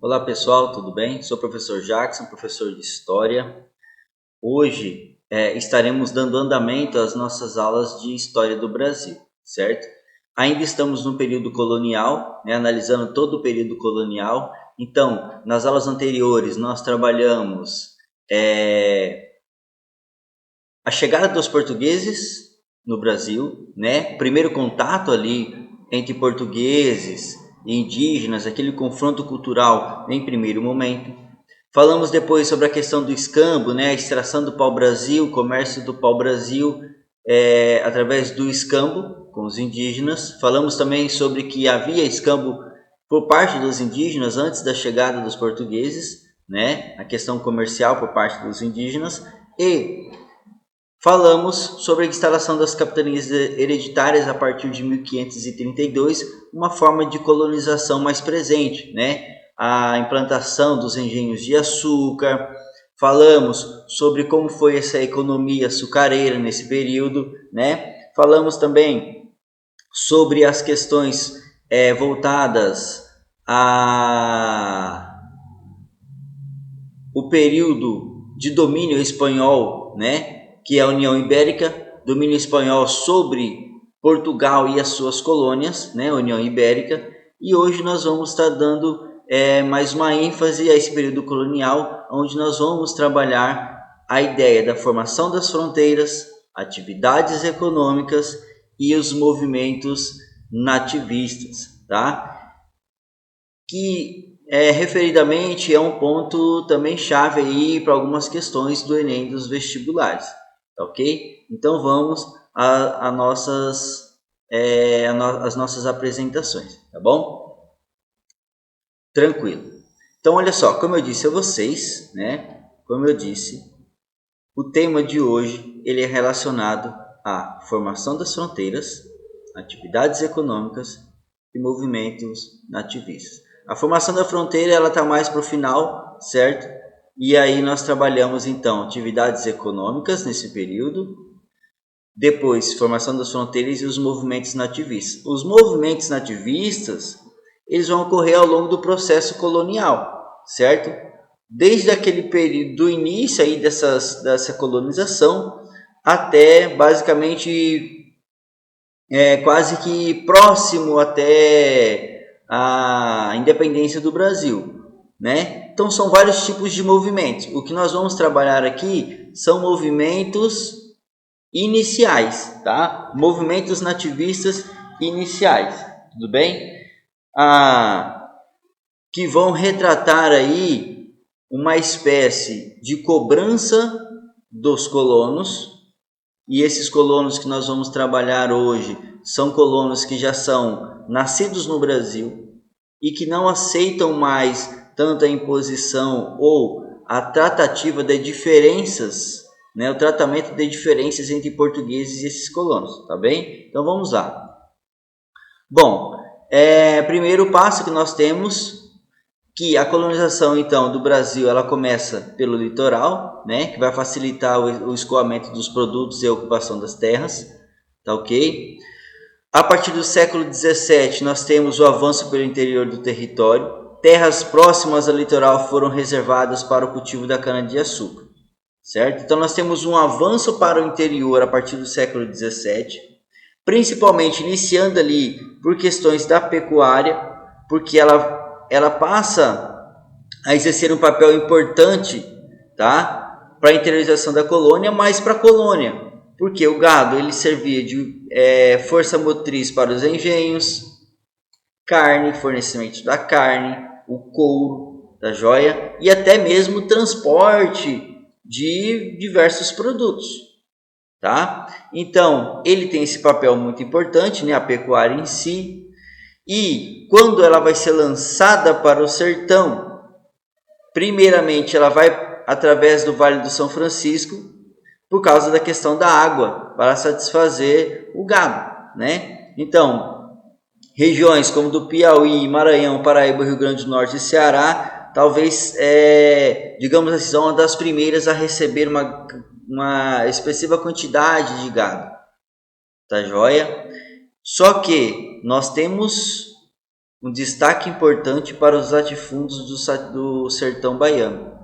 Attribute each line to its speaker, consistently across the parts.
Speaker 1: Olá pessoal, tudo bem? Sou o professor Jackson, professor de História. Hoje estaremos dando andamento às nossas aulas de História do Brasil, certo? Ainda estamos no período colonial, analisando todo o período colonial. Então, nas aulas anteriores nós trabalhamos a chegada dos portugueses no Brasil, o primeiro contato ali entre portugueses e indígenas, aquele confronto cultural em primeiro momento. Falamos depois sobre a questão do escambo, a extração do pau-brasil, o comércio do pau-brasil através do escambo com os indígenas. Falamos também sobre que havia escambo por parte dos indígenas antes da chegada dos portugueses, a questão comercial por parte dos indígenas. E falamos sobre a instalação das capitanias hereditárias a partir de 1532, uma forma de colonização mais presente, a implantação dos engenhos de açúcar. Falamos sobre como foi essa economia açucareira nesse período, Falamos também sobre as questões voltadas o período de domínio espanhol, que é a União Ibérica, domínio espanhol sobre Portugal e as suas colônias, União Ibérica. E hoje nós vamos estar dando mais uma ênfase a esse período colonial, onde nós vamos trabalhar a ideia da formação das fronteiras, atividades econômicas e os movimentos nativistas, que referidamente é um ponto também chave aí para algumas questões do Enem dos vestibulares, ok? Então vamos às nossas apresentações, tá bom? Tranquilo. Então olha só, como eu disse a vocês, o tema de hoje ele é relacionado à formação das fronteiras, atividades econômicas e movimentos nativistas. A formação da fronteira ela está mais para o final, certo? E aí nós trabalhamos então atividades econômicas nesse período, depois formação das fronteiras e os movimentos nativistas. Os movimentos nativistas eles vão ocorrer ao longo do processo colonial, certo? Desde aquele período do início aí dessa colonização até basicamente quase que próximo até a independência do Brasil, Então são vários tipos de movimentos. O que nós vamos trabalhar aqui são movimentos iniciais, Movimentos nativistas iniciais, tudo bem? Que vão retratar aí uma espécie de cobrança dos colonos. E esses colonos que nós vamos trabalhar hoje são colonos que já são nascidos no Brasil e que não aceitam mais tanto a imposição ou a tratativa de diferenças, o tratamento de diferenças entre portugueses e esses colonos, tá bem? Então vamos lá. Bom, primeiro passo que nós temos que a colonização então do Brasil ela começa pelo litoral, que vai facilitar o escoamento dos produtos e a ocupação das terras, tá ok? A partir do século XVII nós temos o avanço pelo interior do território. Terras próximas ao litoral foram reservadas para o cultivo da cana-de-açúcar, certo? Então nós temos um avanço para o interior a partir do século XVII, principalmente iniciando ali por questões da pecuária, porque ela passa a exercer um papel importante, para a interiorização da colônia, mas para a colônia, porque o gado ele servia de força motriz para os engenhos, carne, fornecimento da carne, o couro, da joia e até mesmo o transporte de diversos produtos, Então ele tem esse papel muito importante, a pecuária em si. E quando ela vai ser lançada para o sertão, primeiramente ela vai através do Vale do São Francisco, por causa da questão da água, para satisfazer o gado, Então, regiões como do Piauí, Maranhão, Paraíba, Rio Grande do Norte e Ceará, talvez, digamos assim, são uma das primeiras a receber uma expressiva quantidade de gado, tá joia? Só que nós temos um destaque importante para os latifúndios do sertão baiano,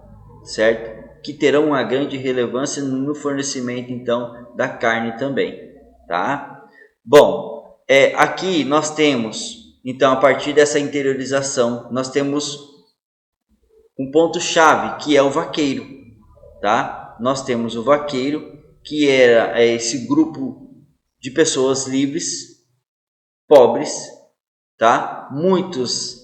Speaker 1: certo? Que terão uma grande relevância no fornecimento, então, da carne também, tá? Bom, aqui nós temos, então, a partir dessa interiorização, nós temos um ponto-chave, que é o vaqueiro, tá? Nós temos o vaqueiro, que era esse grupo de pessoas livres, pobres, tá? Muitos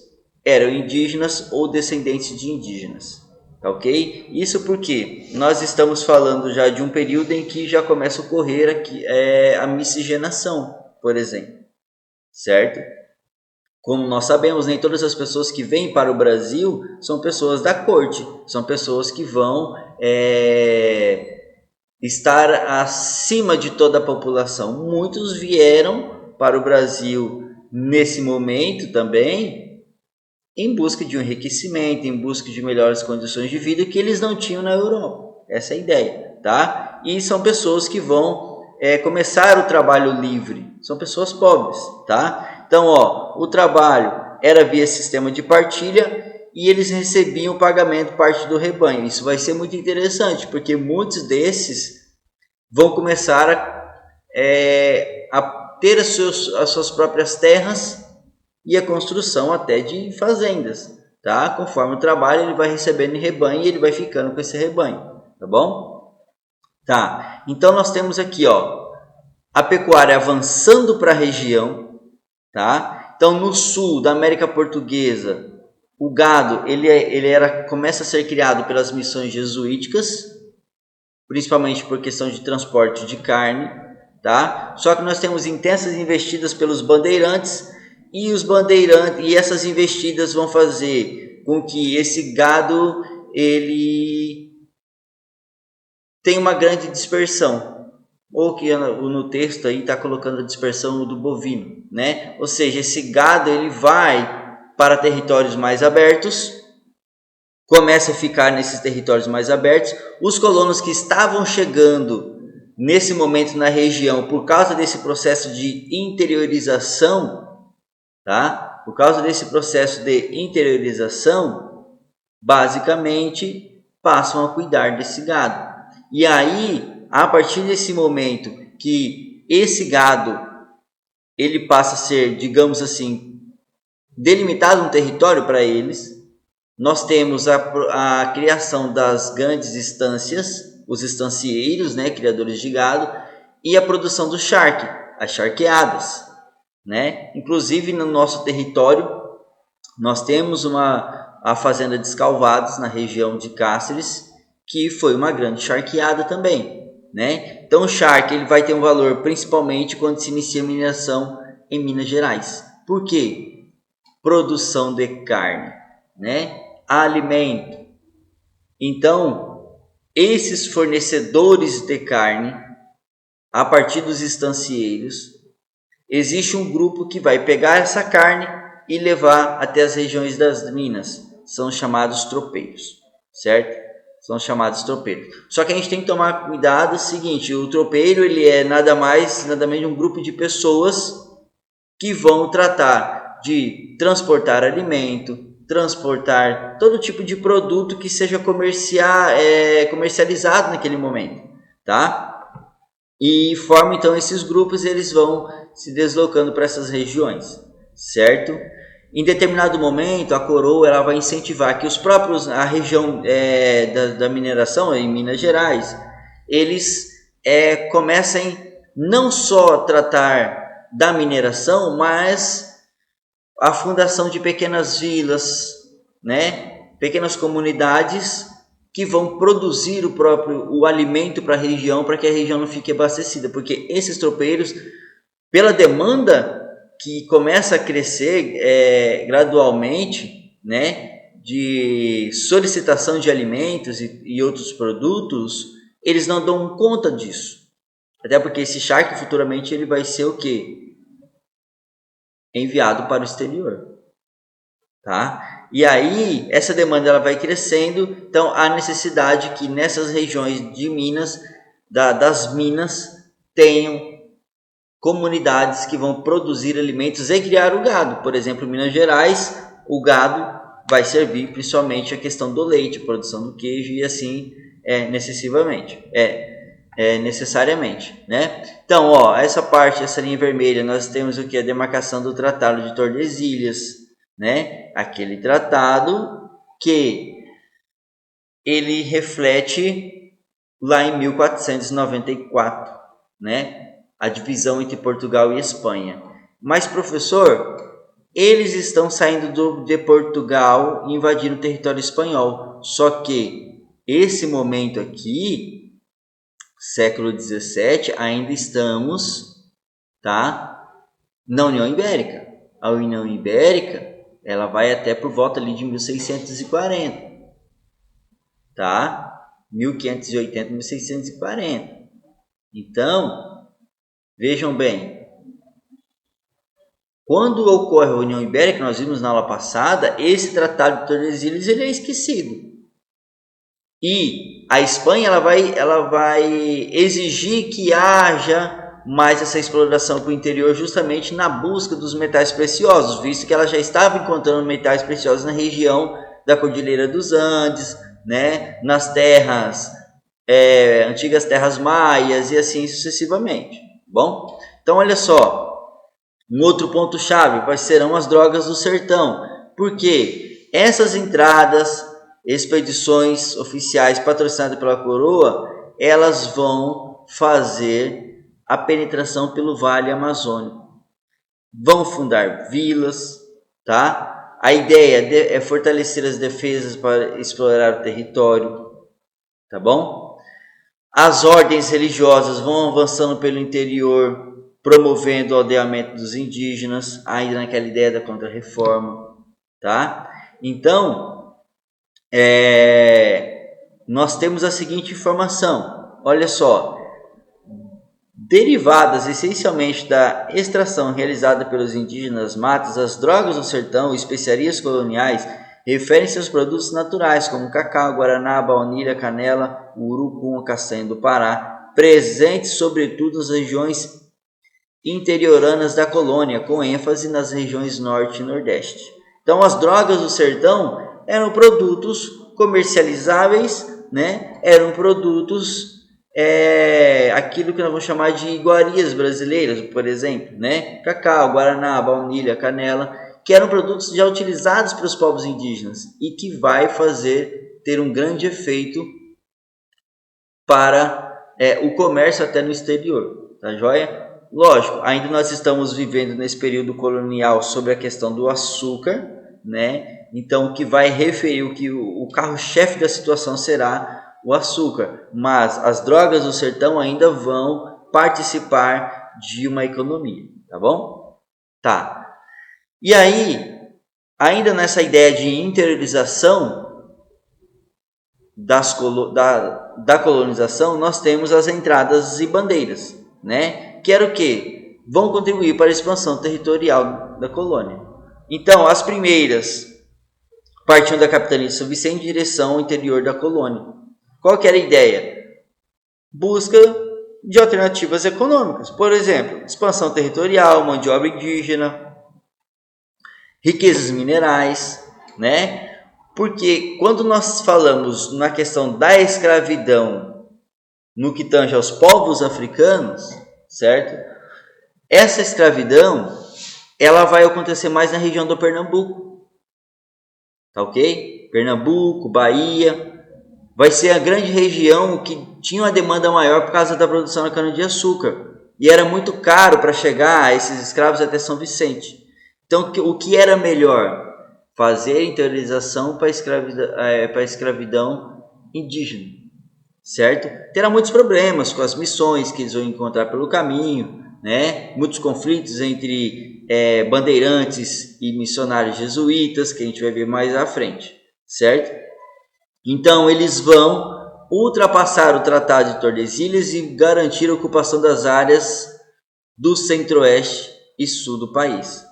Speaker 1: eram indígenas ou descendentes de indígenas, tá ok? Isso porque nós estamos falando já de um período em que já começa a ocorrer aqui, a miscigenação, por exemplo, certo? Como nós sabemos, nem todas as pessoas que vêm para o Brasil são pessoas da corte, são pessoas que vão estar acima de toda a população. Muitos vieram para o Brasil nesse momento também em busca de um enriquecimento, em busca de melhores condições de vida que eles não tinham na Europa. Essa é a ideia, tá? E são pessoas que vão começar o trabalho livre, são pessoas pobres, tá? Então, o trabalho era via sistema de partilha e eles recebiam o pagamento parte do rebanho. Isso vai ser muito interessante, porque muitos desses vão começar a ter as suas próprias terras e a construção até de fazendas, tá? Conforme o trabalho, ele vai recebendo em rebanho e ele vai ficando com esse rebanho, tá bom? Tá, então nós temos aqui, a pecuária avançando para a região, tá? Então, no sul da América Portuguesa, o gado começa a ser criado pelas missões jesuíticas, principalmente por questão de transporte de carne, tá? Só que nós temos intensas investidas pelos bandeirantes e essas investidas vão fazer com que esse gado ele tenha uma grande dispersão. Ou que no texto aí está colocando a dispersão do bovino, né? Ou seja, esse gado ele vai para territórios mais abertos, começa a ficar nesses territórios mais abertos. Os colonos que estavam chegando nesse momento na região, por causa desse processo de interiorização, tá? Por causa desse processo de interiorização, basicamente passam a cuidar desse gado. E aí, a partir desse momento que esse gado ele passa a ser, digamos assim, delimitado um território para eles, nós temos a criação das grandes estâncias, os estancieiros, né, criadores de gado, e a produção do charque, as charqueadas, né? Inclusive no nosso território nós temos a fazenda de Escalvados na região de Cáceres, que foi uma grande charqueada também, né? Então o charque ele vai ter um valor principalmente quando se inicia a mineração em Minas Gerais. Por quê? Produção de carne, né? Alimento. Então, esses fornecedores de carne, a partir dos estancieiros, existe um grupo que vai pegar essa carne e levar até as regiões das minas. São chamados tropeiros, certo? São chamados tropeiros. Só que a gente tem que tomar cuidado, é o seguinte, o tropeiro ele é nada mais, nada menos um grupo de pessoas que vão tratar de transportar alimento, transportar todo tipo de produto que seja comercializado naquele momento, tá? E formam então esses grupos e eles vão se deslocando para essas regiões, certo? Em determinado momento, a coroa ela vai incentivar que a região da mineração em Minas Gerais, eles comecem não só a tratar da mineração, mas a fundação de pequenas vilas, né? Pequenas comunidades que vão produzir o alimento para a região, para que a região não fique abastecida, porque esses tropeiros, pela demanda que começa a crescer gradualmente, né, de solicitação de alimentos e outros produtos, eles não dão conta disso. Até porque esse charque futuramente ele vai ser o quê? Enviado para o exterior. Tá? E aí essa demanda ela vai crescendo, então há necessidade que nessas regiões de Minas, das minas, tenham comunidades que vão produzir alimentos e criar o gado. Por exemplo, em Minas Gerais, o gado vai servir principalmente a questão do leite, produção do queijo e assim necessariamente, né? Então, ó, essa parte, essa linha vermelha, nós temos o que? A demarcação do Tratado de Tordesilhas, né? Aquele tratado que ele reflete lá em 1494, né? A divisão entre Portugal e Espanha. Mas, professor, eles estão saindo de Portugal e invadindo o território espanhol. Só que esse momento aqui, século XVII, ainda estamos, tá, na União Ibérica. A União Ibérica, ela vai até por volta ali de 1640, tá? 1580, 1640. Então, vejam bem, quando ocorre a União Ibérica, nós vimos na aula passada, esse Tratado de Tordesilhas ele é esquecido. E a Espanha ela vai exigir que haja mais essa exploração para o interior justamente na busca dos metais preciosos, visto que ela já estava encontrando metais preciosos na região da Cordilheira dos Andes, né, nas terras, antigas terras maias e assim sucessivamente. Bom, então olha só, um outro ponto-chave serão as drogas do sertão, porque essas entradas, expedições oficiais patrocinadas pela coroa, elas vão fazer a penetração pelo Vale Amazônico. Vão fundar vilas, tá? A ideia é fortalecer as defesas para explorar o território, tá bom? As ordens religiosas vão avançando pelo interior, promovendo o aldeamento dos indígenas, ainda naquela ideia da Contra-Reforma, tá? Então, nós temos a seguinte informação, olha só, derivadas essencialmente da extração realizada pelos indígenas das matas, as drogas do sertão e especiarias coloniais referem-se aos produtos naturais, como cacau, guaraná, baunilha, canela, urucum, castanha do Pará, presentes sobretudo nas regiões interioranas da colônia, com ênfase nas regiões norte e nordeste. Então, as drogas do sertão eram produtos comercializáveis, né? Eram produtos, aquilo que nós vamos chamar de iguarias brasileiras, por exemplo, né? Cacau, guaraná, baunilha, canela, que eram produtos já utilizados pelos povos indígenas e que vai ter um grande efeito para o comércio até no exterior, tá joia? Lógico, ainda nós estamos vivendo nesse período colonial sobre a questão do açúcar, né? Então, o que vai referir, o carro-chefe da situação será o açúcar, mas as drogas do sertão ainda vão participar de uma economia, tá bom? Tá. E aí, ainda nessa ideia de interiorização da colonização, nós temos as entradas e bandeiras, né? Que era o quê? Vão contribuir para a expansão territorial da colônia. Então, as primeiras partiam da capitania de São Vicente em direção ao interior da colônia. Qual que era a ideia? Busca de alternativas econômicas. Por exemplo, expansão territorial, mão de obra indígena, riquezas minerais, né? Porque quando nós falamos na questão da escravidão no que tange aos povos africanos, certo? Essa escravidão, ela vai acontecer mais na região do Pernambuco, tá ok? Pernambuco, Bahia, vai ser a grande região que tinha uma demanda maior por causa da produção da cana-de-açúcar. E era muito caro para chegar esses escravos até São Vicente. Então, o que era melhor? Fazer a interiorização para a escravidão indígena, certo? Terá muitos problemas com as missões que eles vão encontrar pelo caminho, né? Muitos conflitos entre bandeirantes e missionários jesuítas, que a gente vai ver mais à frente, certo? Então, eles vão ultrapassar o Tratado de Tordesilhas e garantir a ocupação das áreas do centro-oeste e sul do país,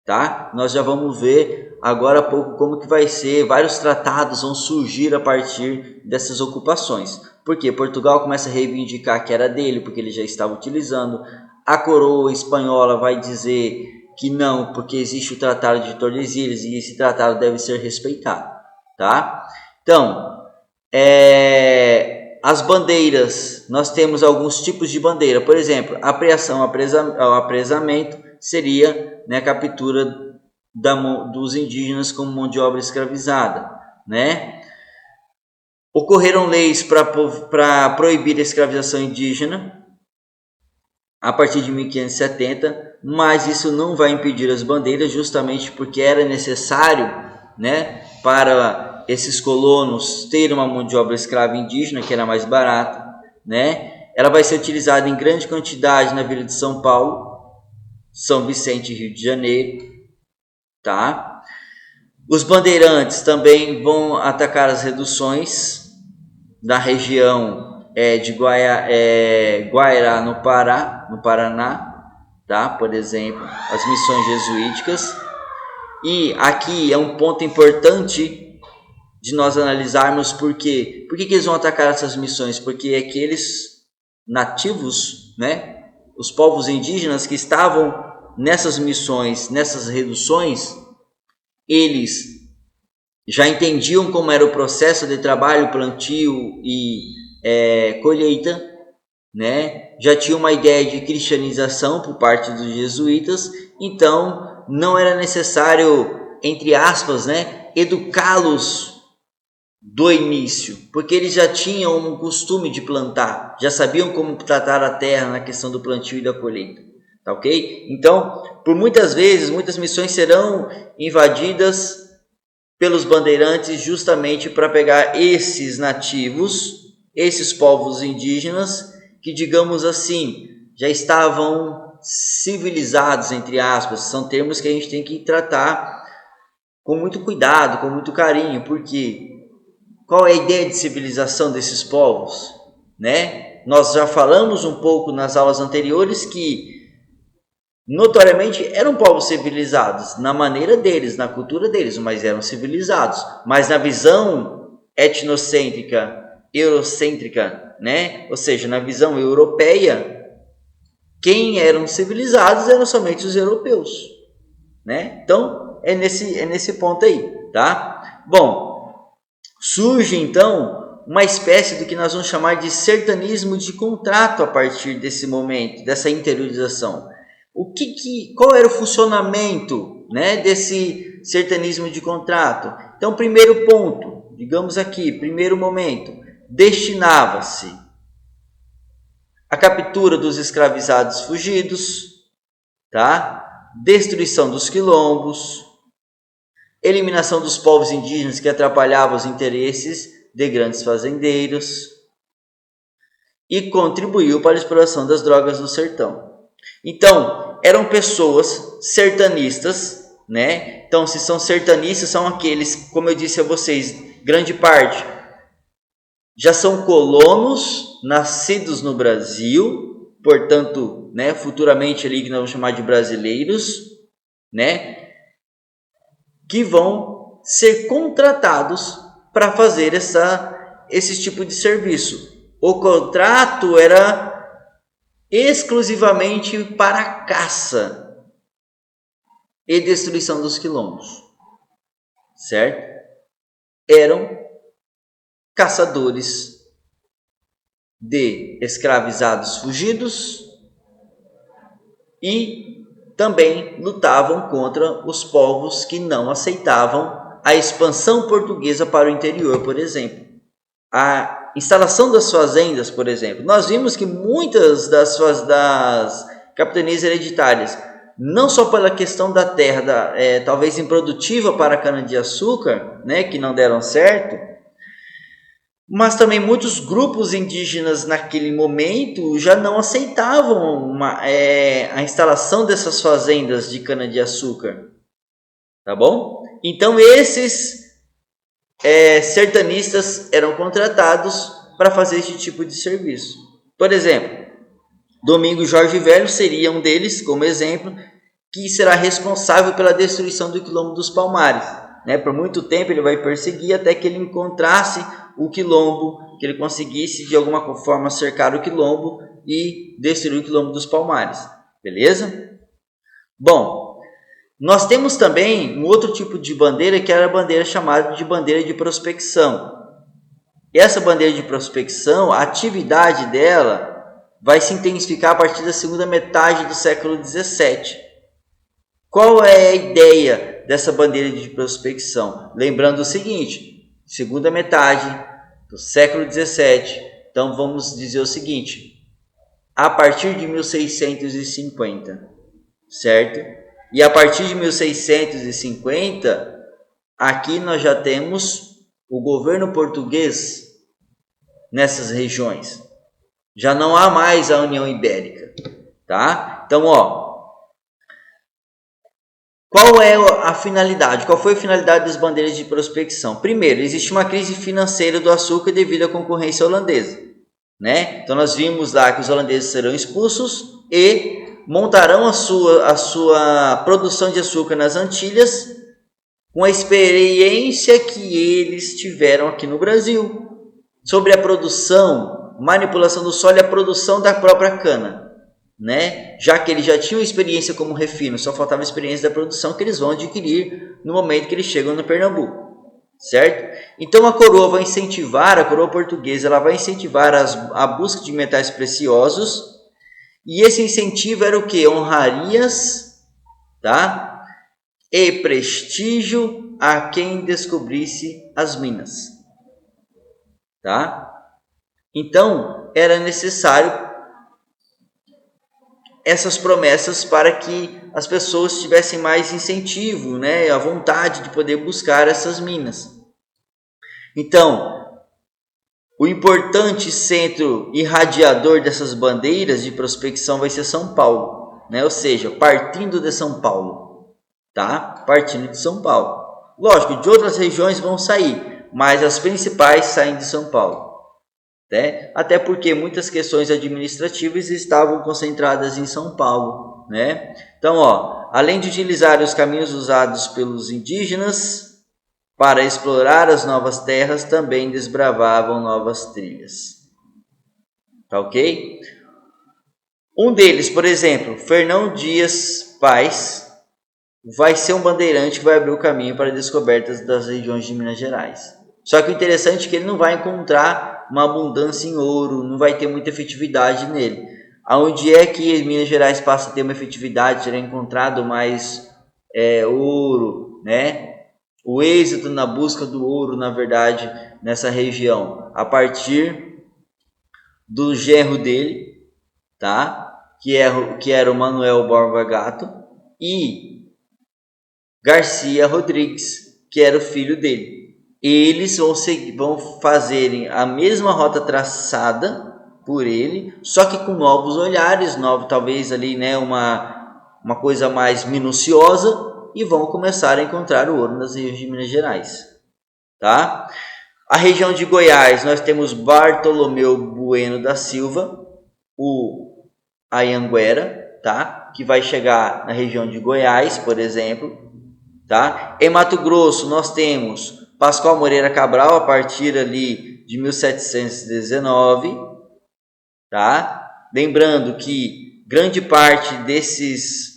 Speaker 1: tá? Nós já vamos ver agora há pouco como que vai ser, vários tratados vão surgir a partir dessas ocupações. Porque Portugal começa a reivindicar que era dele, porque ele já estava utilizando. A coroa espanhola vai dizer que não, porque existe o Tratado de Tordesilhas e esse tratado deve ser respeitado, tá? Então, as bandeiras, nós temos alguns tipos de bandeira. Por exemplo, a apreação, apresamento seria, né, a captura dos indígenas como mão de obra escravizada, né? Ocorreram leis para proibir a escravização indígena a partir de 1570, mas isso não vai impedir as bandeiras, justamente porque era necessário, né, para esses colonos terem uma mão de obra escrava indígena, que era mais barata, né? Ela vai ser utilizada em grande quantidade na Vila de São Paulo, São Vicente e Rio de Janeiro, tá? Os bandeirantes também vão atacar as reduções da região de Guaiará, no Paraná, tá? Por exemplo, as missões jesuíticas. E aqui é um ponto importante de nós analisarmos por quê. Por que eles vão atacar essas missões? Porque aqueles nativos, né, os povos indígenas que estavam nessas missões, nessas reduções, eles já entendiam como era o processo de trabalho, plantio e colheita, né? Já tinha uma ideia de cristianização por parte dos jesuítas, então não era necessário, entre aspas, né, educá-los do início, porque eles já tinham um costume de plantar, já sabiam como tratar a terra na questão do plantio e da colheita, tá ok? Então, por muitas vezes, muitas missões serão invadidas pelos bandeirantes justamente para pegar esses nativos, esses povos indígenas que, digamos assim, já estavam civilizados, entre aspas. São termos que a gente tem que tratar com muito cuidado, com muito carinho, porque qual é a ideia de civilização desses povos, né? Nós já falamos um pouco nas aulas anteriores que notoriamente eram povos civilizados na maneira deles, na cultura deles, mas eram civilizados. Mas na visão etnocêntrica, eurocêntrica, né? Ou seja, na visão europeia, quem eram civilizados eram somente os europeus, né? Então é nesse ponto aí, tá? Bom, surge então uma espécie do que nós vamos chamar de sertanismo de contrato a partir desse momento, dessa interiorização. Qual era o funcionamento, né, desse sertanismo de contrato? Então, primeiro ponto, digamos aqui, primeiro momento, destinava-se à captura dos escravizados fugidos, tá? Destruição dos quilombos, eliminação dos povos indígenas que atrapalhavam os interesses de grandes fazendeiros e contribuiu para a exploração das drogas no sertão. Então, eram pessoas sertanistas, né? Então, se são sertanistas, são aqueles, como eu disse a vocês, grande parte já são colonos nascidos no Brasil, portanto, né, futuramente ali que nós vamos chamar de brasileiros, né, que vão ser contratados para fazer esse tipo de serviço. O contrato era exclusivamente para caça e destruição dos quilombos, certo? Eram caçadores de escravizados fugidos e também lutavam contra os povos que não aceitavam a expansão portuguesa para o interior, por exemplo. A instalação das fazendas, por exemplo. Nós vimos que muitas das capitanias hereditárias, não só pela questão da terra, talvez improdutiva para a cana-de-açúcar, né, que não deram certo, mas também muitos grupos indígenas naquele momento já não aceitavam a instalação dessas fazendas de cana-de-açúcar, tá bom? Então esses sertanistas eram contratados para fazer esse tipo de serviço. Por exemplo, Domingos Jorge Velho seria um deles, como exemplo, que será responsável pela destruição do quilombo dos Palmares, né? Por muito tempo ele vai perseguir até que ele encontrasse o quilombo, que ele conseguisse de alguma forma cercar o quilombo e destruir o quilombo dos Palmares. Beleza? Bom, nós temos também um outro tipo de bandeira, que era a bandeira chamada de bandeira de prospecção. Essa bandeira de prospecção, a atividade dela vai se intensificar a partir da segunda metade do século XVII. Qual é a ideia dessa bandeira de prospecção? Lembrando o seguinte, segunda metade do século XVII, então vamos dizer o seguinte, a partir de 1650, certo? E a partir de 1650, aqui nós já temos o governo português nessas regiões. Já não há mais a União Ibérica, tá? Então, qual é a finalidade? Qual foi a finalidade das bandeiras de prospecção? Primeiro, existe uma crise financeira do açúcar devido à concorrência holandesa, né? Então, nós vimos lá que os holandeses serão expulsos e montarão a sua produção de açúcar nas Antilhas com a experiência que eles tiveram aqui no Brasil sobre a produção, manipulação do solo e a produção da própria cana, né? Já que eles já tinham experiência como refino, só faltava a experiência da produção que eles vão adquirir no momento que eles chegam no Pernambuco, certo? Então a coroa portuguesa, ela vai incentivar a busca de metais preciosos, e esse incentivo era o que? Honrarias, tá? E prestígio a quem descobrisse as minas, tá? Então era necessário essas promessas para que as pessoas tivessem mais incentivo, né, a vontade de poder buscar essas minas. Então, o importante centro irradiador dessas bandeiras de prospecção vai ser São Paulo, né? Ou seja, partindo de São Paulo, tá? Partindo de São Paulo. Lógico, de outras regiões vão sair, mas as principais saem de São Paulo, né? Até porque muitas questões administrativas estavam concentradas em São Paulo, né? Então, além de utilizar os caminhos usados pelos indígenas para explorar as novas terras, também desbravavam novas trilhas. Tá ok? Um deles, por exemplo, Fernão Dias Paz, vai ser um bandeirante que vai abrir o caminho para descobertas das regiões de Minas Gerais. Só que o interessante é que ele não vai encontrar uma abundância em ouro, não vai ter muita efetividade nele. Aonde é que Minas Gerais passa a ter uma efetividade, será encontrado mais ouro, né? O êxito na busca do ouro, na verdade, nessa região, a partir do genro dele, tá? Que era o Manuel Borba Gato, e Garcia Rodrigues, que era o filho dele. Eles vão fazerem a mesma rota traçada por ele, só que com novos olhares, talvez ali, né, uma coisa mais minuciosa, e vão começar a encontrar o ouro nas regiões de Minas Gerais, tá? A região de Goiás, nós temos Bartolomeu Bueno da Silva, o Anhanguera, tá? Que vai chegar na região de Goiás, por exemplo, tá? Em Mato Grosso, nós temos Pascoal Moreira Cabral, a partir ali de 1719, tá? Lembrando que grande parte desses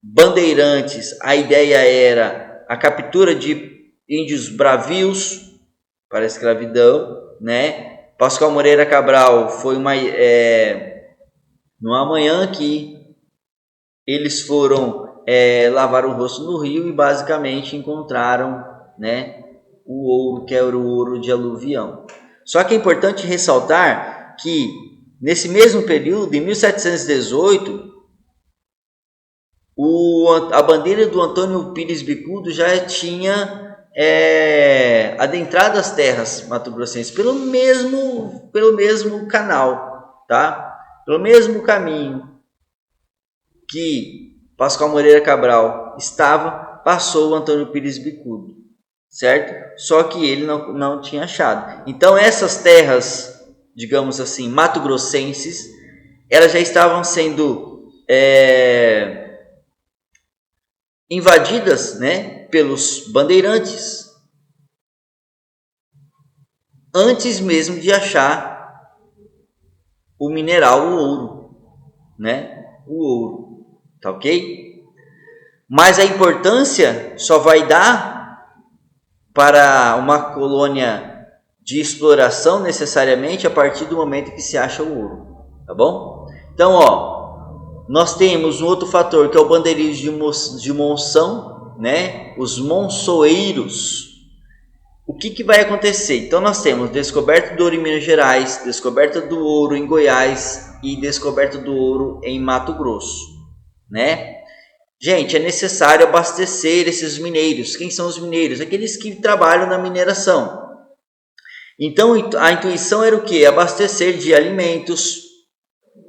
Speaker 1: bandeirantes, a ideia era a captura de índios bravios para a escravidão, né? Pascoal Moreira Cabral foi numa manhã que eles foram lavar o rosto no rio e basicamente encontraram, né, o ouro, que era o ouro de aluvião. Só que é importante ressaltar que nesse mesmo período, em 1718, a bandeira do Antônio Pires Bicudo já tinha adentrado as terras mato-grossenses pelo mesmo canal, tá? Pelo mesmo caminho que Pascoal Moreira Cabral passou o Antônio Pires Bicudo, certo? Só que ele não tinha achado. Então essas terras, digamos assim, mato-grossenses, elas já estavam sendo invadidas, né, pelos bandeirantes antes mesmo de achar o mineral, o ouro, né? O ouro. tá ok? Mas a importância só vai dar para uma colônia de exploração necessariamente a partir do momento que se acha o ouro, tá bom? Então, ó, nós temos um outro fator que é o bandeirismo de monção, né? Os monçoeiros. O que vai acontecer? Então nós temos descoberta do ouro em Minas Gerais, descoberta do ouro em Goiás e descoberta do ouro em Mato Grosso, né? Gente, é necessário abastecer esses mineiros. Quem são os mineiros? Aqueles que trabalham na mineração. Então a intuição era o quê? Abastecer de alimentos,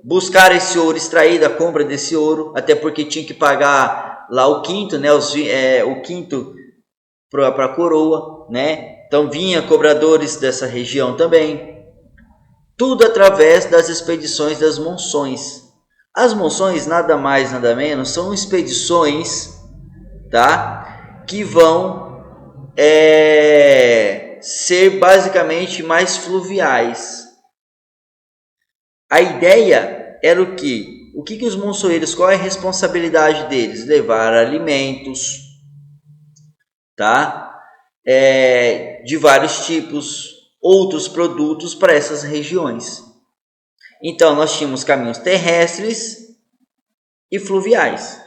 Speaker 1: buscar esse ouro extraído, a compra desse ouro, até porque tinha que pagar lá o quinto, né? O quinto para a coroa, né? Então vinha cobradores dessa região também. Tudo através das expedições das monções. As monções nada mais nada menos são expedições, tá? Que vão ser basicamente mais fluviais. A ideia era o quê? O que os monçoeiros, qual é a responsabilidade deles? Levar alimentos, tá? De vários tipos, outros produtos para essas regiões. Então nós tínhamos caminhos terrestres e fluviais,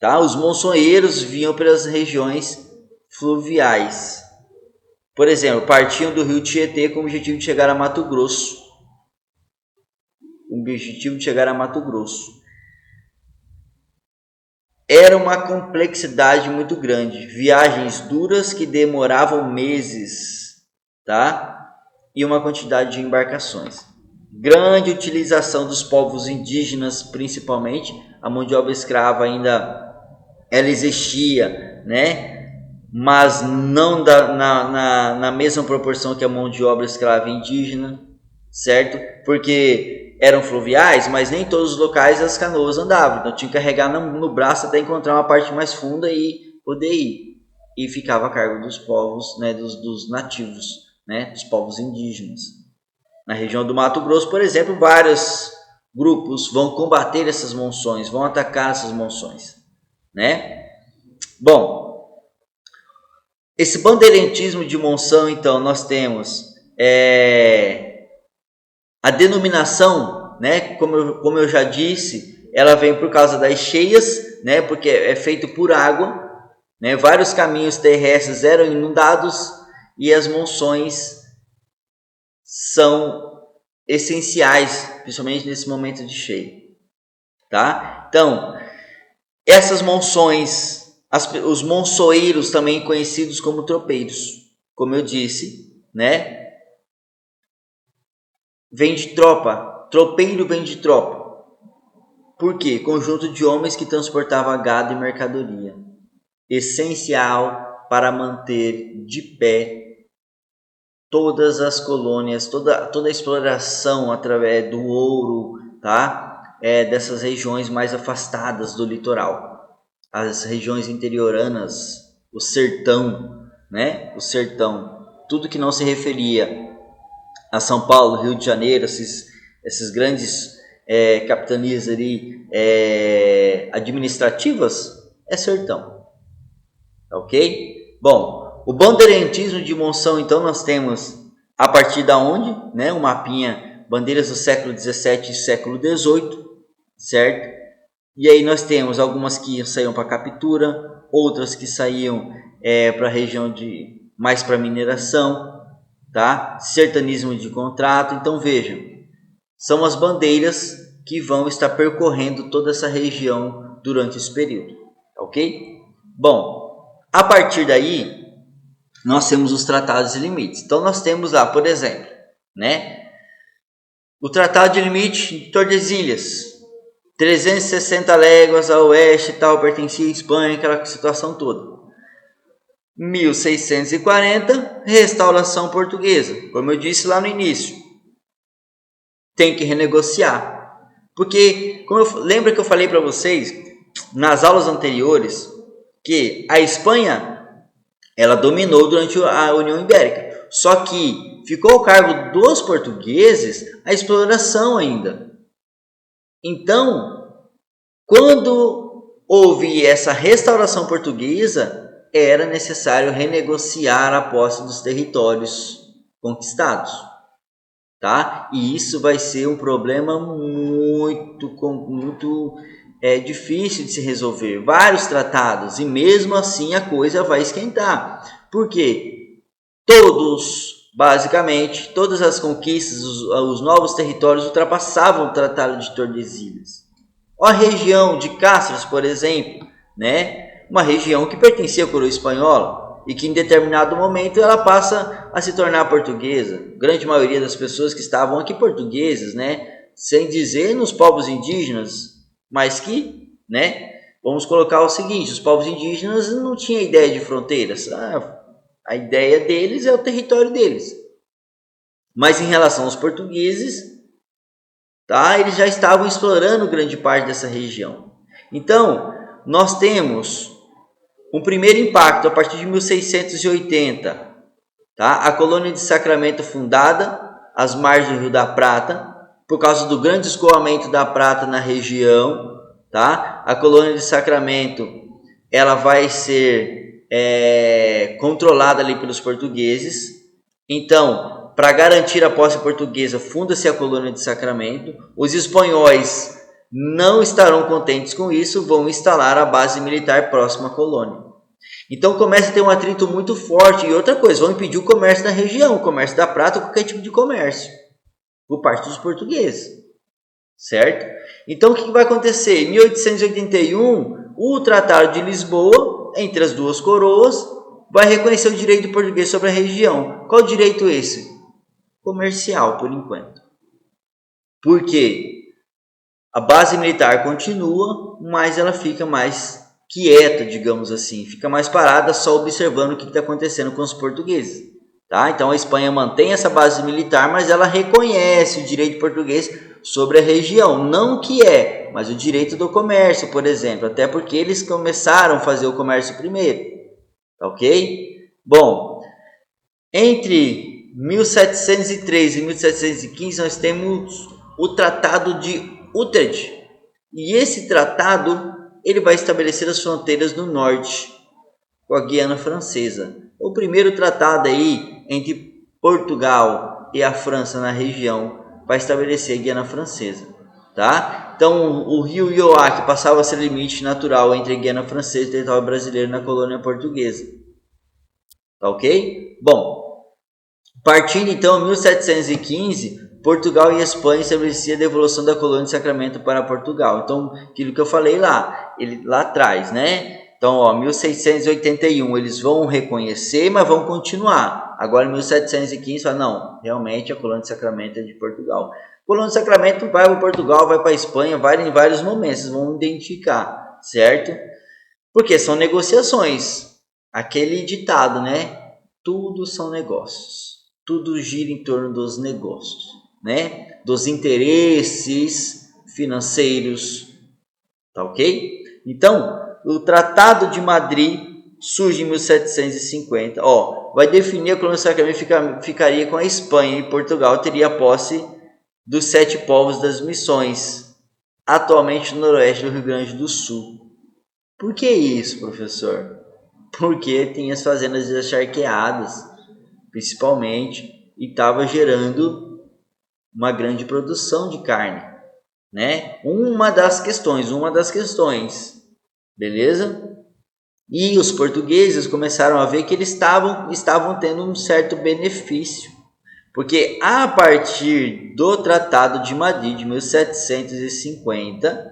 Speaker 1: tá? Os monçoeiros vinham pelas regiões fluviais. Por exemplo, partiam do rio Tietê com o objetivo de chegar a Mato Grosso. Era uma complexidade muito grande, viagens duras que demoravam meses, tá? E uma quantidade de embarcações. Grande utilização dos povos indígenas, principalmente. A mão de obra escrava ainda ela existia, né? Mas não na mesma proporção que a mão de obra escrava indígena, certo? Porque eram fluviais, mas nem todos os locais as canoas andavam. Então tinha que carregar no braço até encontrar uma parte mais funda e poder ir. E ficava a cargo dos povos, né, dos nativos, né, dos povos indígenas. Na região do Mato Grosso, por exemplo, vários grupos vão combater essas monções, vão atacar essas monções, né? Bom, esse bandeirentismo de monção, então, nós temos a denominação, né, como eu já disse, ela vem por causa das cheias, né, porque é feito por água, né, vários caminhos terrestres eram inundados e as monções são essenciais, principalmente nesse momento de cheia, tá? Então, essas monções, os monçoeiros também conhecidos como tropeiros, como eu disse, né? Vem de tropa, tropeiro vem de tropa. Por quê? Conjunto de homens que transportava gado e mercadoria, essencial para manter de pé todas as colônias, toda a exploração através do ouro, tá? Dessas regiões mais afastadas do litoral, as regiões interioranas, o sertão, né? O sertão, tudo que não se referia a São Paulo, Rio de Janeiro, esses grandes capitanias ali administrativas, é sertão, ok? Bom, o bandeirentismo de monção, então, nós temos a partir da onde, né? Um mapinha, bandeiras do século XVII e século XVIII, certo? E aí nós temos algumas que saíam para captura, outras que saíam para a região mais para mineração, tá? Sertanismo de contrato. Então vejam, são as bandeiras que vão estar percorrendo toda essa região durante esse período, ok? Bom, a partir daí nós temos os tratados de limites. Então nós temos lá, por exemplo, né, o tratado de limite de Tordesilhas, 360 léguas a oeste e tal, pertencia à Espanha, aquela situação toda. 1640, restauração portuguesa, como eu disse lá no início, tem que renegociar, porque lembra que eu falei para vocês nas aulas anteriores que a Espanha ela dominou durante a União Ibérica, só que ficou ao cargo dos portugueses a exploração ainda. Então, Quando houve essa restauração portuguesa, era necessário renegociar a posse dos territórios conquistados, tá? E isso vai ser um problema muito difícil de se resolver. Vários tratados, e mesmo assim a coisa vai esquentar. Por quê? Basicamente, todas as conquistas, os novos territórios ultrapassavam o Tratado de Tordesilhas. A região de Cáceres, por exemplo, né? Uma região que pertencia à coroa espanhola e que em determinado momento ela passa a se tornar portuguesa. A grande maioria das pessoas que estavam aqui portuguesas, né? Sem dizer nos povos indígenas, mas que, né? Vamos colocar o seguinte, os povos indígenas não tinham ideia de fronteiras. A ideia deles é o território deles. Mas em relação aos portugueses, tá? Eles já estavam explorando grande parte dessa região. Então, nós temos um primeiro impacto a partir de 1680. Tá? A colônia de Sacramento fundada às margens do Rio da Prata, por causa do grande escoamento da prata na região. Tá? A colônia de Sacramento ela vai ser controlada ali pelos portugueses. Então, para garantir a posse portuguesa, funda-se a colônia de Sacramento. Os espanhóis não estarão contentes com isso, vão instalar a base militar próxima à colônia. Então começa a ter um atrito muito forte. E outra coisa, vão impedir o comércio da região, o comércio da prata, qualquer tipo de comércio, por parte dos portugueses. Certo? Então o que vai acontecer? Em 1881, o Tratado de Lisboa, entre as duas coroas, vai reconhecer o direito português sobre a região. Qual direito esse? Comercial, por enquanto. Por quê? A base militar continua, mas ela fica mais quieta, digamos assim. Fica mais parada, só observando o que está acontecendo com os portugueses. Tá? Então a Espanha mantém essa base militar, mas ela reconhece o direito português sobre a região. Não o que é, mas o direito do comércio, por exemplo. Até porque eles começaram a fazer o comércio primeiro. Ok? Bom, entre 1703 e 1715 nós temos o Tratado de Utrecht. E esse tratado ele vai estabelecer as fronteiras do norte com a Guiana Francesa. O primeiro tratado aí entre Portugal e a França na região vai estabelecer a Guiana Francesa. Tá? Então o rio Ioá, que passava a ser limite natural entre a Guiana Francesa e o território brasileiro na colônia portuguesa. Tá ok? Bom, partindo então em 1715, Portugal e Espanha estabeleciam a devolução da colônia de Sacramento para Portugal. Então, aquilo que eu falei lá atrás, né? Então, 1681 eles vão reconhecer, mas vão continuar. Agora, em 1715, fala, não, realmente a colônia de Sacramento é de Portugal. A colônia de Sacramento vai para Portugal, vai para a Espanha, vai em vários momentos, vocês vão identificar, certo? Porque são negociações. Aquele ditado, né? Tudo são negócios. Tudo gira em torno dos negócios, né? Dos interesses financeiros, tá ok? Então, o Tratado de Madrid surge em 1750, vai definir a colônia de Sacramento ficaria com a Espanha e Portugal teria a posse dos 7 povos das missões, atualmente no noroeste do Rio Grande do Sul. Por que isso, professor? Porque tem as fazendas descharqueadas, principalmente, e estava gerando uma grande produção de carne, né? Uma das questões, beleza? E os portugueses começaram a ver que eles estavam tendo um certo benefício, porque a partir do Tratado de Madrid de 1750,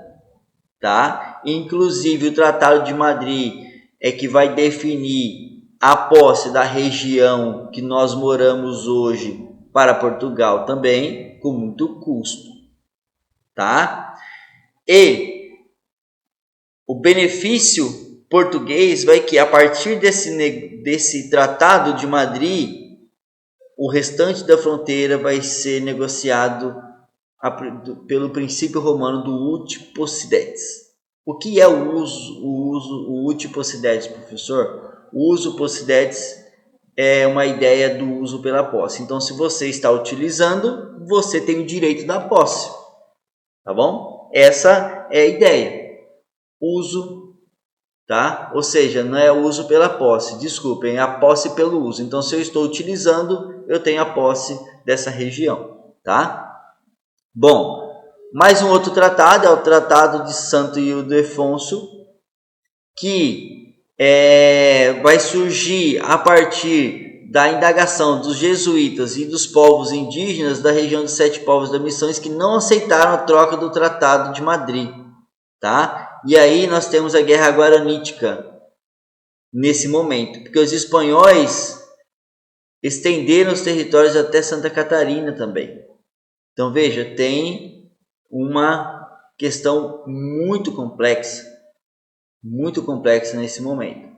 Speaker 1: tá? Inclusive o Tratado de Madrid é que vai definir a posse da região que nós moramos hoje para Portugal também, com muito custo, tá? E o benefício português vai que a partir desse Tratado de Madrid, o restante da fronteira vai ser negociado pelo princípio romano do uti possidetis. O que é o uti possidetis, professor? O uso possidetis é uma ideia do uso pela posse. Então, se você está utilizando, você tem o direito da posse. Tá bom? Essa é a ideia. uso, tá? Ou seja, não é uso pela posse, desculpem, é a posse pelo uso. Então, se eu estou utilizando, eu tenho a posse dessa região, tá? Bom, mais um outro tratado é o Tratado de Santo Ildefonso, que vai surgir a partir da indagação dos jesuítas e dos povos indígenas da região dos 7 povos das missões que não aceitaram a troca do Tratado de Madrid, tá? E aí nós temos a Guerra Guaranítica nesse momento, porque os espanhóis estenderam os territórios até Santa Catarina também. Então veja, tem uma questão muito complexa nesse momento.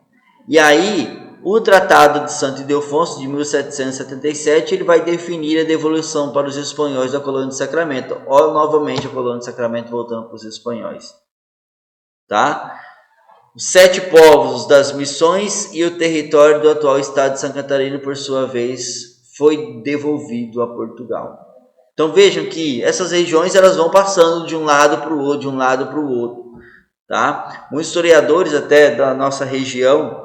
Speaker 1: E aí, o Tratado de Santo Ildefonso de 1777, ele vai definir a devolução para os espanhóis da colônia de Sacramento. Olha novamente a colônia de Sacramento voltando para os espanhóis. Tá? Os 7 povos das missões e o território do atual estado de Santa Catarina, por sua vez, foi devolvido a Portugal. Então vejam que essas regiões elas vão passando de um lado para o outro, tá? Muitos historiadores até da nossa região,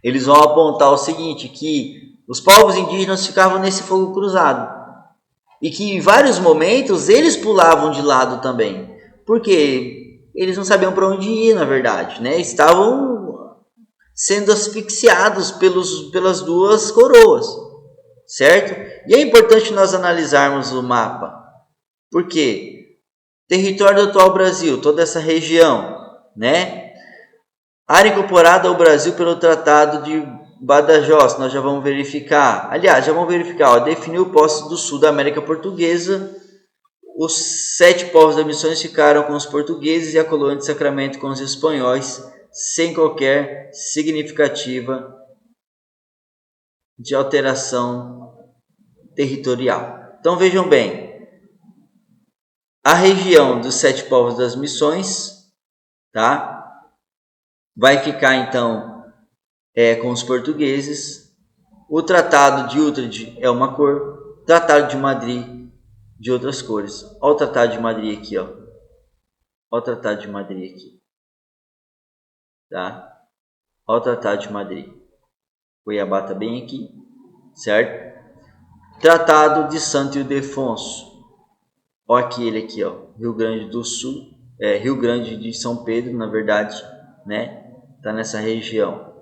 Speaker 1: eles vão apontar o seguinte, que os povos indígenas ficavam nesse fogo cruzado e que em vários momentos eles pulavam de lado também, porque eles não sabiam para onde ir, na verdade, né? Estavam sendo asfixiados pelas duas coroas, certo? E é importante nós analisarmos o mapa, porque território do atual Brasil, toda essa região, né? Área incorporada ao Brasil pelo Tratado de Badajoz, nós já vamos verificar. Aliás, definiu o posse do sul da América Portuguesa. Os 7 povos das missões ficaram com os portugueses e a colônia de Sacramento com os espanhóis, sem qualquer significativa de alteração territorial. Então vejam bem, a região dos 7 povos das missões, tá? Vai ficar então com os portugueses. O Tratado de Utrecht é uma cor, o Tratado de Madrid de outras cores. Olha o Tratado de Madrid aqui, ó. Olha o Tratado de Madrid aqui, tá? Olha o Tratado de Madrid. Cuiabá tá bem aqui, certo? Tratado de Santo Ildefonso. Olha aquele aqui, ó, Rio Grande do Sul, Rio Grande de São Pedro, na verdade, né? Tá nessa região.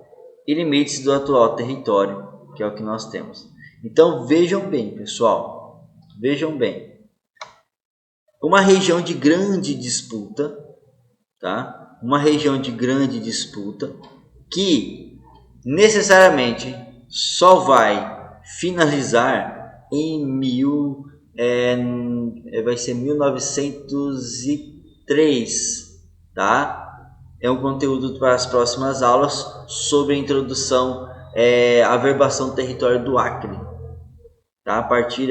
Speaker 1: E limites do atual território, que é o que nós temos. Então vejam bem, pessoal, vejam bem. Uma região de grande disputa, tá? Uma região de grande disputa que necessariamente só vai finalizar vai ser 1903, tá? É um conteúdo para as próximas aulas sobre a introdução à averbação do território do Acre, tá? A partir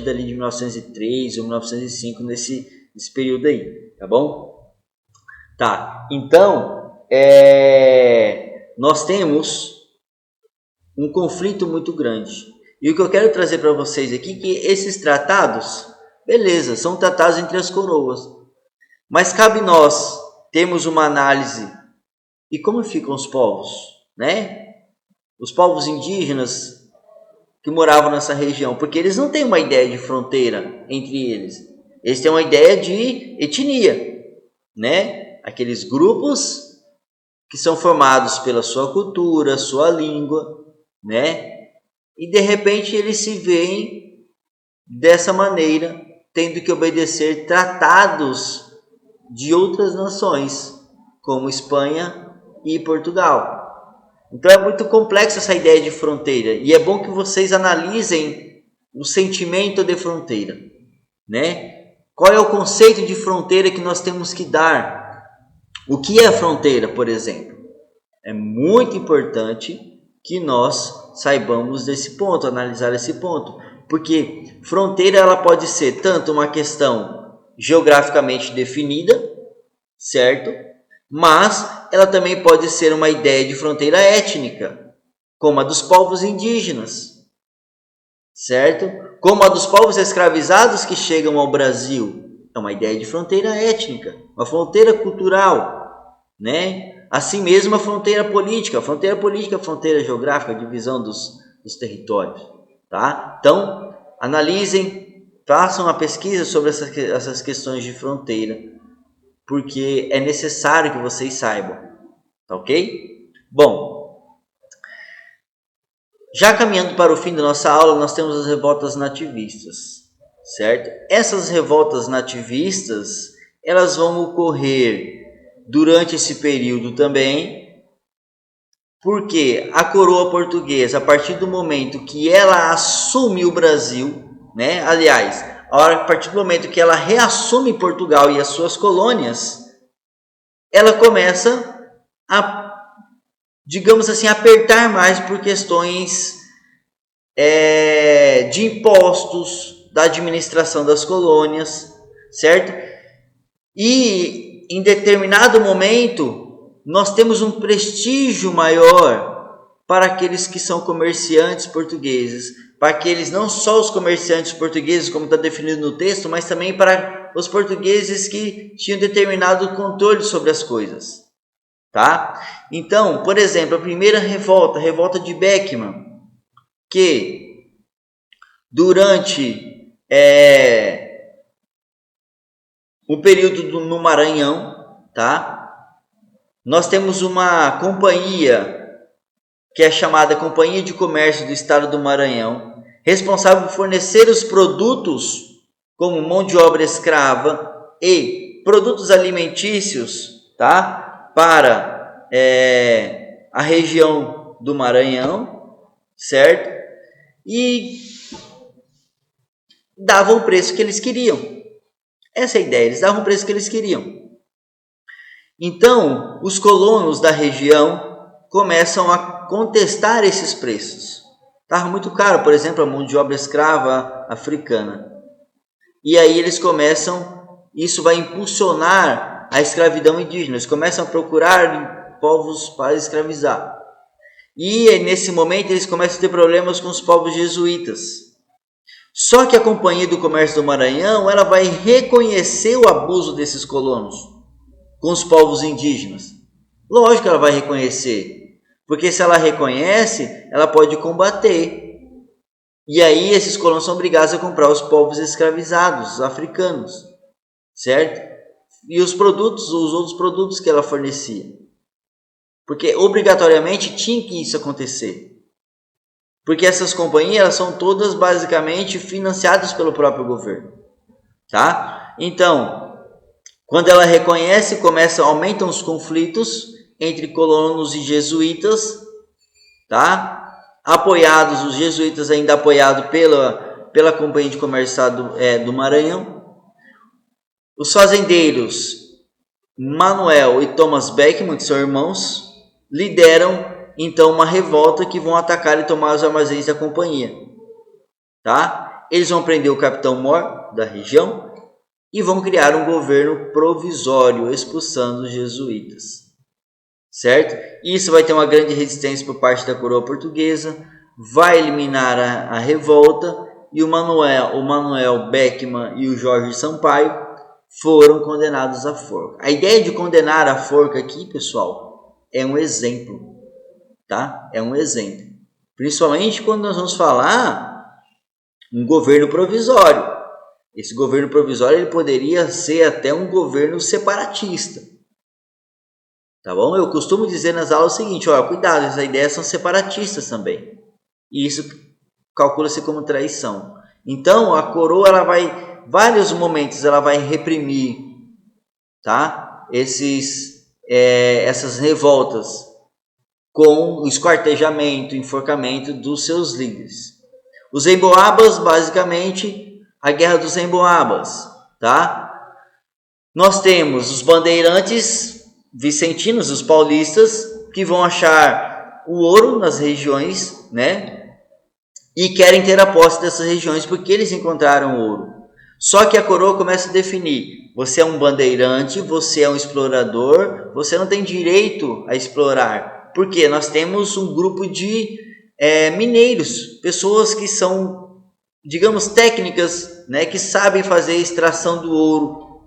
Speaker 1: dali de 1903 ou 1905, nesse período aí, tá bom? Tá, então nós temos um conflito muito grande. E o que eu quero trazer para vocês aqui é que esses tratados, beleza, são tratados entre as coroas. Mas cabe nós termos uma análise. E como ficam os povos, né? Os povos indígenas que moravam nessa região. Porque eles não têm uma ideia de fronteira entre eles. Eles têm uma ideia de etnia, né? Aqueles grupos que são formados pela sua cultura, sua língua, né? E de repente eles se veem dessa maneira, tendo que obedecer tratados de outras nações, como Espanha e Portugal. Então é muito complexa essa ideia de fronteira, e é bom que vocês analisem o sentimento de fronteira, né? Qual é o conceito de fronteira que nós temos que dar? O que é a fronteira, por exemplo? É muito importante que nós saibamos desse ponto, analisar esse ponto, porque fronteira ela pode ser tanto uma questão geograficamente definida, certo? Mas ela também pode ser uma ideia de fronteira étnica, como a dos povos indígenas, certo? Como a dos povos escravizados que chegam ao Brasil, É uma ideia de fronteira étnica, uma fronteira cultural, né? Assim mesmo a fronteira política. A fronteira política é a fronteira geográfica, a divisão dos territórios. Tá? Então, analisem, façam uma pesquisa sobre essas questões de fronteira, porque é necessário que vocês saibam. Tá ok? Bom, já caminhando para o fim da nossa aula, nós temos as revoltas nativistas, certo? Essas revoltas nativistas, elas vão ocorrer durante esse período também, porque a coroa portuguesa, a partir do momento que ela assume o Brasil, né? Aliás, a partir do momento que ela reassume Portugal e as suas colônias, ela começa a, digamos assim, apertar mais por questões de impostos, da administração das colônias, certo? E em determinado momento, nós temos um prestígio maior para aqueles que são comerciantes portugueses, para aqueles não só os comerciantes portugueses, como está definido no texto, mas também para os portugueses que tinham determinado controle sobre as coisas. Tá? Então, por exemplo, a primeira revolta, a revolta de Beckman, que durante o período no Maranhão, tá? Nós temos uma companhia que é chamada Companhia de Comércio do Estado do Maranhão, responsável por fornecer os produtos como mão de obra escrava e produtos alimentícios, tá? Para a região do Maranhão, certo? E davam o preço que eles queriam. Essa é a ideia, eles davam o preço que eles queriam. Então, os colonos da região começam a contestar esses preços. Estava muito caro, por exemplo, a mão de obra escrava africana. E aí eles começam, isso vai impulsionar a escravidão indígena. Eles começam a procurar povos para escravizar. E nesse momento eles começam a ter problemas com os povos jesuítas. Só que a Companhia do Comércio do Maranhão, ela vai reconhecer o abuso desses colonos com os povos indígenas. Lógico que ela vai reconhecer, porque se ela reconhece, ela pode combater. E aí esses colonos são obrigados a comprar os povos escravizados, os africanos, certo? E os outros produtos que ela fornecia. Porque obrigatoriamente tinha que isso acontecer. Porque essas companhias, elas são todas basicamente financiadas pelo próprio governo, tá? Então, quando ela reconhece, aumentam os conflitos entre colonos e jesuítas, tá? Apoiados, os jesuítas ainda apoiados pela Companhia de Comércio do Maranhão. Os fazendeiros Manuel e Thomas Beckman, que são irmãos, lideram então uma revolta que vão atacar e tomar os armazéns da companhia. Tá? Eles vão prender o capitão Mor da região e vão criar um governo provisório, expulsando os jesuítas. Certo? Isso vai ter uma grande resistência por parte da coroa portuguesa, vai eliminar a revolta, e o Manuel Beckman e o Jorge Sampaio foram condenados à forca. A ideia de condenar à forca aqui, pessoal, é um exemplo. Tá? É um exemplo. Principalmente quando nós vamos falar um governo provisório. Esse governo provisório ele poderia ser até um governo separatista. Tá bom? Eu costumo dizer nas aulas o seguinte, olha, cuidado, essas ideias são separatistas também. E isso calcula-se como traição. Então, a coroa, ela vai, vários momentos, ela vai reprimir, tá? Essas revoltas com o esquartejamento, enforcamento dos seus líderes. Os emboabas, basicamente, a guerra dos emboabas, tá? Nós temos os bandeirantes vicentinos, os paulistas, que vão achar o ouro nas regiões, né? E querem ter a posse dessas regiões porque eles encontraram ouro. Só que a coroa começa a definir: você é um bandeirante, você é um explorador, você não tem direito a explorar. Porque nós temos um grupo de mineiros, pessoas que são digamos, técnicas, né, que sabem fazer a extração do ouro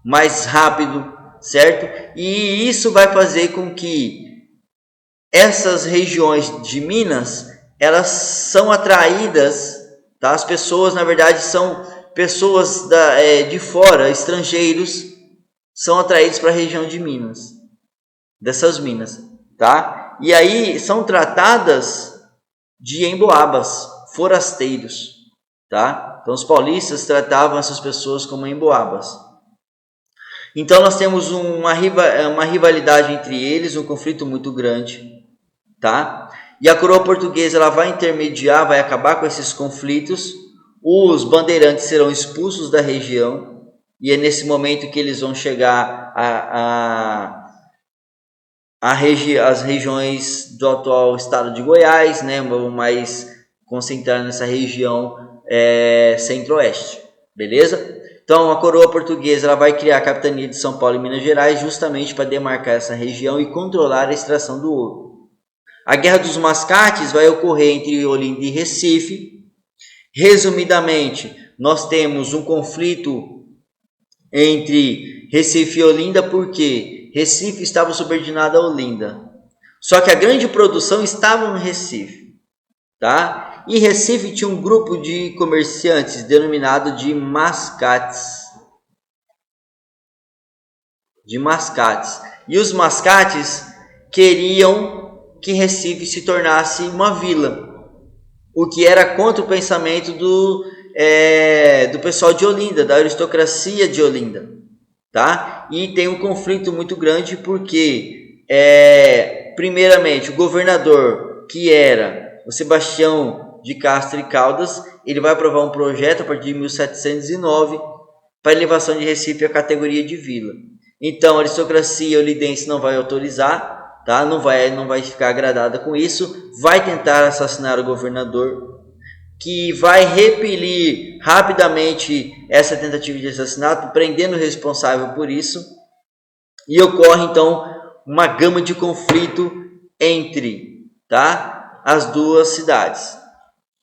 Speaker 1: mais rápido, certo? E isso vai fazer com que essas regiões de Minas, elas são atraídas, tá? As pessoas, na verdade, são pessoas de fora, estrangeiros, são atraídos para a região de Minas, dessas minas, tá? E aí são tratadas de emboabas, forasteiros, tá? Então os paulistas tratavam essas pessoas como emboabas. Então nós temos uma rivalidade entre eles, um conflito muito grande, tá? E a coroa portuguesa ela vai intermediar, vai acabar com esses conflitos. Os bandeirantes serão expulsos da região e é nesse momento que eles vão chegar às regiões do atual estado de Goiás, né? Vamos mais concentrar nessa região centro-oeste, beleza? Então a coroa portuguesa ela vai criar a capitania de São Paulo e Minas Gerais justamente para demarcar essa região e controlar a extração do ouro. A Guerra dos Mascates vai ocorrer entre Olinda e Recife. Resumidamente, nós temos um conflito entre Recife e Olinda porque Recife estava subordinado a Olinda. Só que a grande produção estava no Recife, tá? E Recife tinha um grupo de comerciantes denominado de mascates. E os mascates queriam que Recife se tornasse uma vila, o que era contra o pensamento do pessoal de Olinda, da aristocracia de Olinda, tá? E tem um conflito muito grande porque, primeiramente, o governador, que era o Sebastião de Castro e Caldas, ele vai aprovar um projeto a partir de 1709 para a elevação de Recife à categoria de vila. Então, a aristocracia olindense não vai autorizar, tá? Não vai ficar agradada com isso, vai tentar assassinar o governador, que vai repelir rapidamente essa tentativa de assassinato, prendendo o responsável por isso, e ocorre então uma gama de conflito entre, tá, as duas cidades.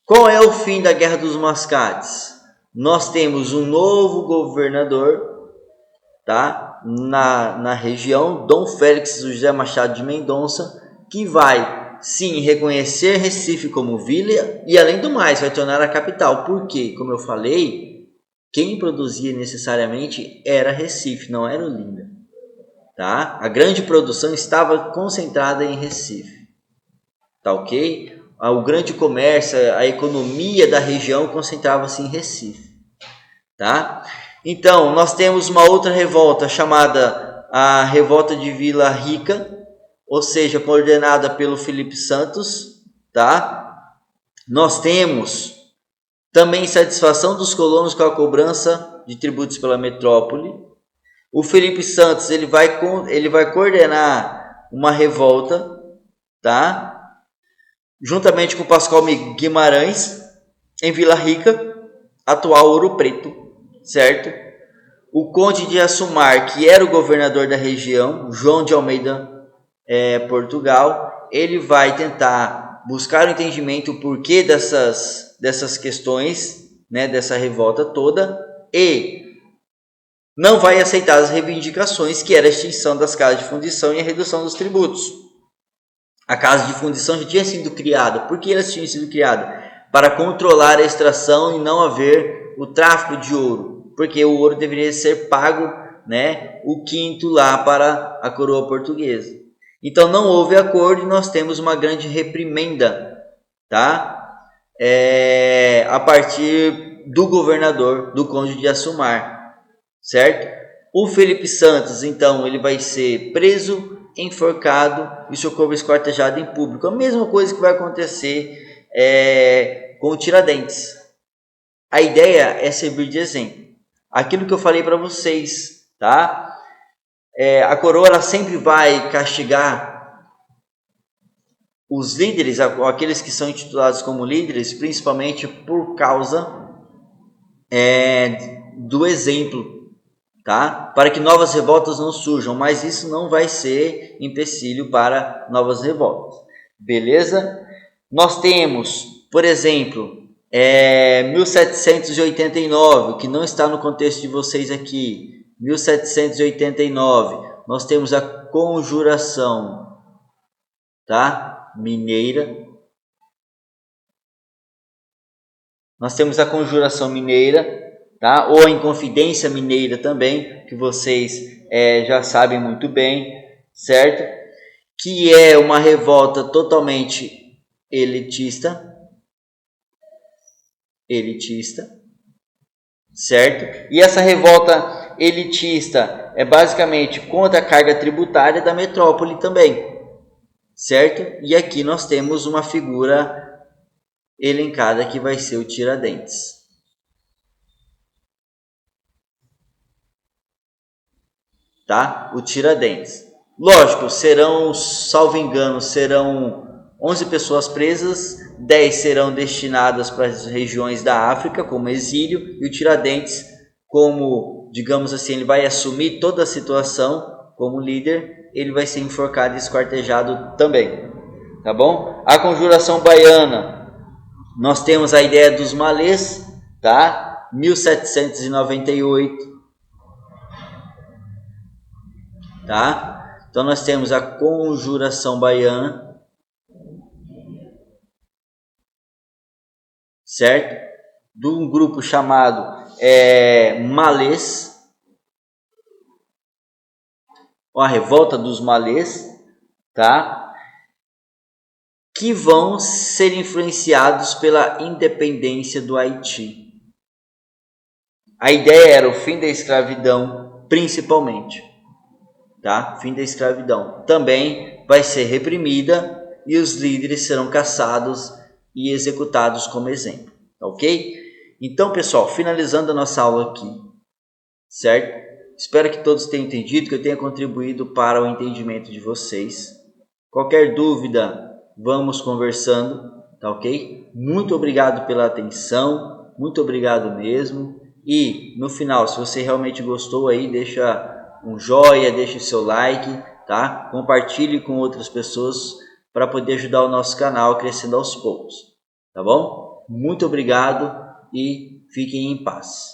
Speaker 1: Qual é o fim da Guerra dos Mascates? Nós temos um novo governador, tá? Na região, Dom Félix José Machado de Mendonça, que vai sim reconhecer Recife como vila e além do mais vai tornar a capital, porque, como eu falei, quem produzia necessariamente era Recife, não era Olinda, tá? A grande produção estava concentrada em Recife, tá ok? O grande comércio, a economia da região concentrava-se em Recife, tá? Então, nós temos uma outra revolta chamada a Revolta de Vila Rica, ou seja, coordenada pelo Felipe Santos, tá? Nós temos também satisfação dos colonos com a cobrança de tributos pela metrópole. O Felipe Santos ele vai coordenar uma revolta, tá? Juntamente com Pascoal Guimarães, em Vila Rica, atual Ouro Preto, certo? O Conde de Assumar, que era o governador da região, João de Almeida, Portugal, ele vai tentar buscar o entendimento, o porquê dessas questões, né, dessa revolta toda, e não vai aceitar as reivindicações, que era a extinção das casas de fundição e a redução dos tributos. A casa de fundição já tinha sido criada. Por que elas tinham sido criadas? Para controlar a extração e não haver o tráfico de ouro, porque o ouro deveria ser pago, né, o quinto lá para a coroa portuguesa. Então não houve acordo e nós temos uma grande reprimenda, tá? A partir do governador, do Conde de Assumar, certo? O Felipe Santos, então, ele vai ser preso, enforcado e seu corpo esquartejado em público. A mesma coisa que vai acontecer com o Tiradentes. A ideia é servir de exemplo. Aquilo que eu falei para vocês, tá? A coroa ela sempre vai castigar os líderes, aqueles que são intitulados como líderes, principalmente por causa do exemplo, tá? Para que novas revoltas não surjam, mas isso não vai ser empecilho para novas revoltas, beleza? Nós temos, por exemplo, 1789, que não está no contexto de vocês aqui. 1789, nós temos a conjuração, tá? Mineira. Nós temos a conjuração mineira, tá? Ou a Inconfidência Mineira também, que vocês já sabem muito bem, certo? Que é uma revolta totalmente elitista, certo? E essa revolta elitista é basicamente contra a carga tributária da metrópole também, certo? E aqui nós temos uma figura elencada que vai ser o Tiradentes. Tá? O Tiradentes. Lógico, serão, salvo engano, serão 11 pessoas presas, 10 serão destinadas para as regiões da África como exílio, e o Tiradentes, como, digamos assim, ele vai assumir toda a situação como líder, ele vai ser enforcado e esquartejado também. Tá bom? A conjuração baiana, nós temos a ideia dos malês, tá? 1798. Tá? Então nós temos a conjuração baiana, certo? De um grupo chamado malês, ou a revolta dos malês, tá? Que vão ser influenciados pela independência do Haiti. A ideia era o fim da escravidão, principalmente. Tá? Fim da escravidão. Também vai ser reprimida e os líderes serão caçados e executados como exemplo. Ok? Então, pessoal, finalizando a nossa aula aqui, certo? Espero que todos tenham entendido, que eu tenha contribuído para o entendimento de vocês. Qualquer dúvida, vamos conversando, tá ok? Muito obrigado pela atenção, muito obrigado mesmo. E no final, se você realmente gostou aí, deixa um joinha, deixe seu like, tá? Compartilhe com outras pessoas para poder ajudar o nosso canal crescendo aos poucos, tá bom? Muito obrigado e fiquem em paz.